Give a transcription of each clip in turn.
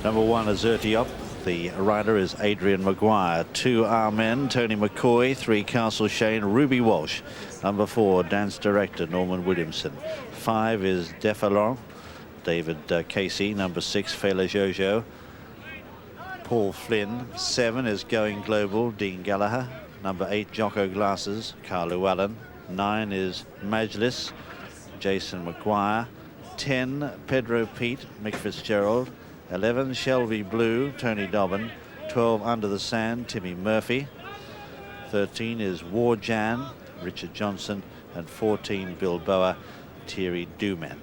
Number 1 is Zertiop. The rider is Adrian Maguire. 2 Amen, Tony McCoy. 3 Castle Shane, Ruby Walsh. Number 4, dance director Norman Williamson. 5 is Defalon, David Casey. Number 6, Fela Jojo, Paul Flynn. 7 is Going Global, Dean Gallagher. Number 8, Jocko Glasses, Carl Llewellyn. 9 is Majlis, Jason Maguire. 10, Pedro Pete, Mick Fitzgerald. 11, Shelby Blue, Tony Doumen. 12, Under the Sand, Timmy Murphy. 13 is War Jan, Richard Johnson. And 14, Bilboa, Thierry Doumen.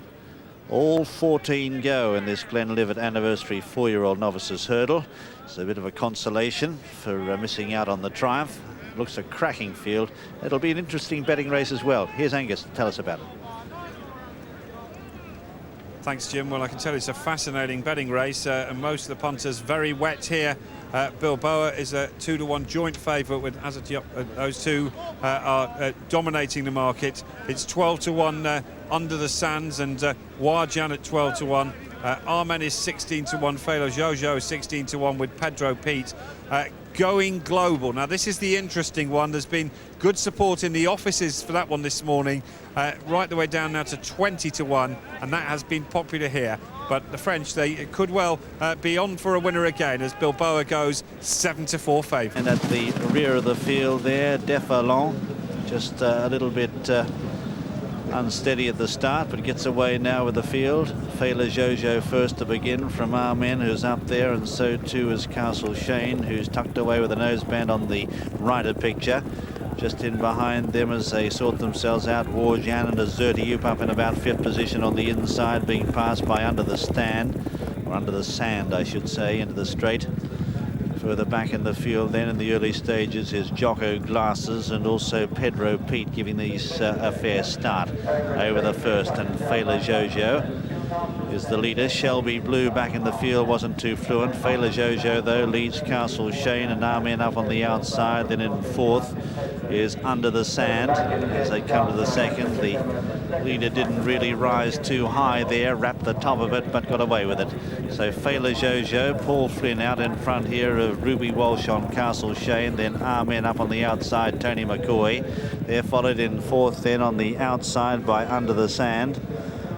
All 14 go in this Glenlivet anniversary 4-year-old novices hurdle. It's a bit of a consolation for missing out on the triumph. Looks a cracking field. It'll be an interesting betting race as well. Here's Angus to tell us about it. Thanks, Jim. Well, I can tell you it's a fascinating betting race, and most of the punters very wet here. Bilboa is a 2-to-1 joint favourite with Azatiop. Those two are dominating the market. It's 12-to-1 Under the Sands, and Warjan at 12-to-1. Amen is 16-to-1. Fela Jojo is 16-to-1 with Pedro Pete. Going Global. Now, this is the interesting one. There's been good support in the offices for that one this morning, right the way down now to 20-to-1, and that has been popular here. But the French, they could well be on for a winner again as Bilboa goes 7-to-4 favourite. And at the rear of the field there, Defalon, just a little bit unsteady at the start, but gets away now with the field. Fela Jojo first to begin from Amen, who's up there, and so too is Castle Shane, who's tucked away with a noseband on the rider picture. Just in behind them as they sort themselves out, Warjan and Zertiop up in about 5th position on the inside, being passed by Under the Stand, or Under the Sand, I should say, into the straight. Further back in the field then in the early stages is Jocko Glasses and also Pedro Pete, giving these a fair start over the first, and Fela Jojo is the leader. Shelby Blue back in the field wasn't too fluent. Fela Jojo though leads Castle Shane and Amen up on the outside. Then in 4th is Under the Sand as they come to the second. The leader didn't really rise too high there, wrapped the top of it but got away with it. So Fela Jojo, Paul Flynn out in front here of Ruby Walsh on Castle Shane, then Amen up on the outside, Tony McCoy. They're followed in 4th then on the outside by Under the Sand.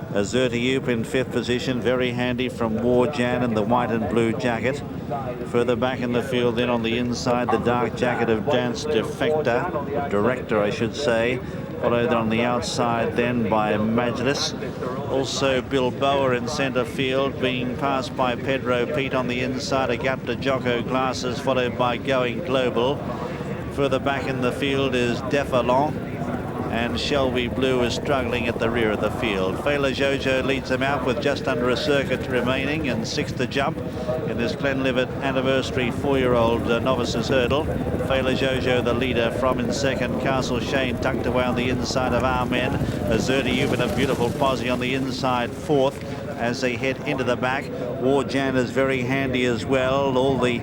Zertiop in 5th position, very handy from Warjan in the white and blue jacket. Further back in the field then on the inside, the dark jacket of Dance Director I should say. Followed on the outside then by Majlis. Also Bilboa in centre field, being passed by Pedro Pete on the inside, a gap to Jocko Glasses, followed by Going Global. Further back in the field is Defalon, and Shelby Blue is struggling at the rear of the field. Fela Jojo leads them out with just under a circuit remaining and 6th to jump in this Glenlivet anniversary 4-year-old novices hurdle. Fela Jojo the leader from in 2nd. Castle Shane tucked away on the inside of Amen. Zertiop in a beautiful posse on the inside 4th as they head into the back. Warjan is very handy as well. All the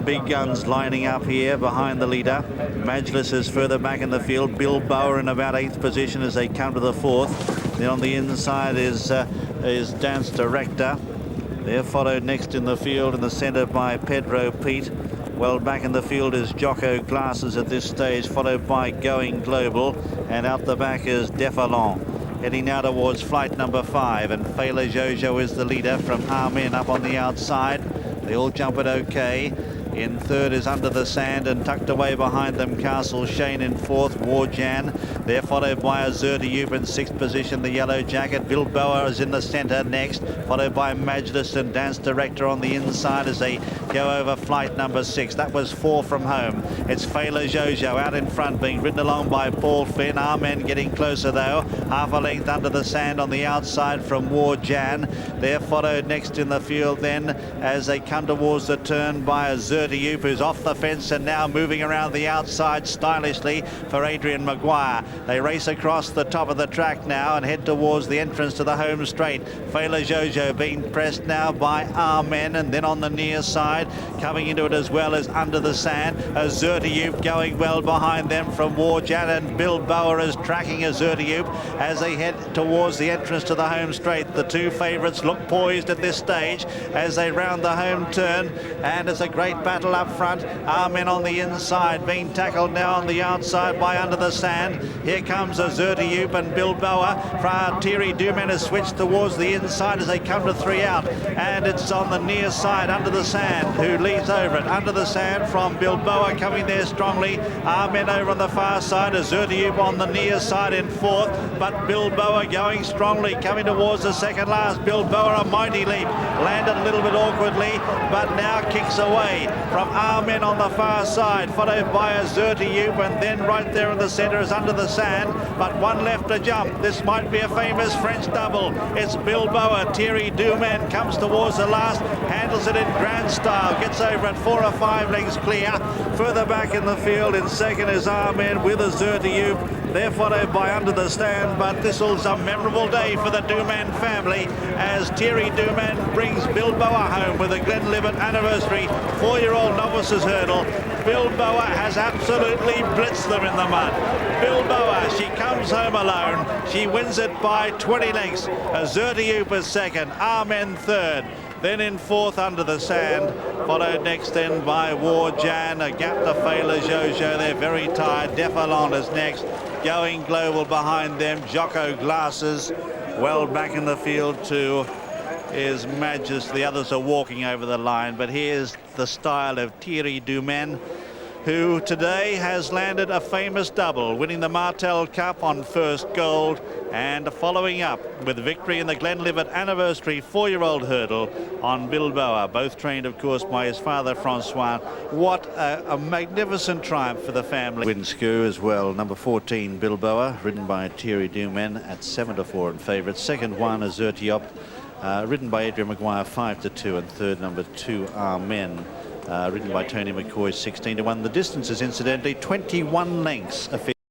big guns lining up here behind the leader. Majlis is further back in the field. Bilboa in about 8th position as they come to the 4th. Then on the inside is Dance Director. They're followed next in the field in the centre by Pedro Pete. Well back in the field is Jocko Glasses at this stage, followed by Going Global, and out the back is Defalon. Heading now towards flight number 5, and Fela Jojo is the leader from Amen up on the outside. They all jump it okay. In 3rd is Under the Sand, and tucked away behind them Castle Shane in 4th, Warjan. They're followed by Zertiop in 6th position, the yellow jacket. Bilboa is in the centre next, followed by Majlis and Dance Director on the inside as they go over flight number 6. That was 4 from home. It's Fela Jojo out in front, being ridden along by Paul Flynn. Amen getting closer though. Half a length Under the Sand on the outside from Warjan. They're followed next in the field then as they come towards the turn by Zertiop Azurtiup, who's off the fence and now moving around the outside stylishly for Adrian Maguire. They race across the top of the track now and head towards the entrance to the home straight. Fela Jojo being pressed now by Amen, and then on the near side, coming into it as well as Under the Sand. Azurtiup going well behind them from Warjan, and Bilboa is tracking Azurtiup as they head towards the entrance to the home straight. The two favourites look poised at this stage as they round the home turn, and it's a great battle up front. Amen on the inside, being tackled now on the outside by Under the Sand. Here comes Azurtiup and Bilboa. Thierry Doumen has switched towards the inside as they come to 3 out, and it's on the near side Under the Sand who leads over it. Under the Sand from Bilboa coming there strongly. Amen over on the far side. Azurtiup on the near side in fourth, but Bilboa going strongly, coming towards the second last. Bilboa a mighty leap, landed a little bit awkwardly, but now kicks away from Amen on the far side, followed by Azurtiup, and then right there in the centre is Under the Sand, but one left to jump. This might be a famous French double. It's Bilboa. Thierry Doumen comes towards the last, handles it in grand style, gets over at 4 or 5 lengths clear. Further back in the field in second is Amen with Azurtiup. They're followed by Under the Stand, but this is a memorable day for the Doumen family as Thierry Doumen brings Bilboa home with a Glenlivet anniversary 4-year-old novices hurdle. Bilboa has absolutely blitzed them in the mud. Bilboa, she comes home alone. She wins it by 20 lengths. Azurtiup is second, Amen third. Then in fourth, Under the Sand, followed next then by Warjan, a gap to Fela Jojo. They're very tired. Defalon is next, going global behind them. Jocko Glasses, well back in the field to His Majesty. The others are walking over the line, but here's the style of Thierry Doumen, who today has landed a famous double, winning the Martel Cup on first gold and following up with victory in the Glenlivet anniversary 4-year-old hurdle on Bilboa, both trained of course by his father Francois. What a magnificent triumph for the family. Winscrew as well, number 14 Bilboa, ridden by Thierry Doumen at 7-4 in favourite. Second one Azurtiup, ridden by Adrian Maguire 5-2, and third number 2 Amen, ridden by Tony McCoy 16-1. The distance is incidentally 21 lengths officially.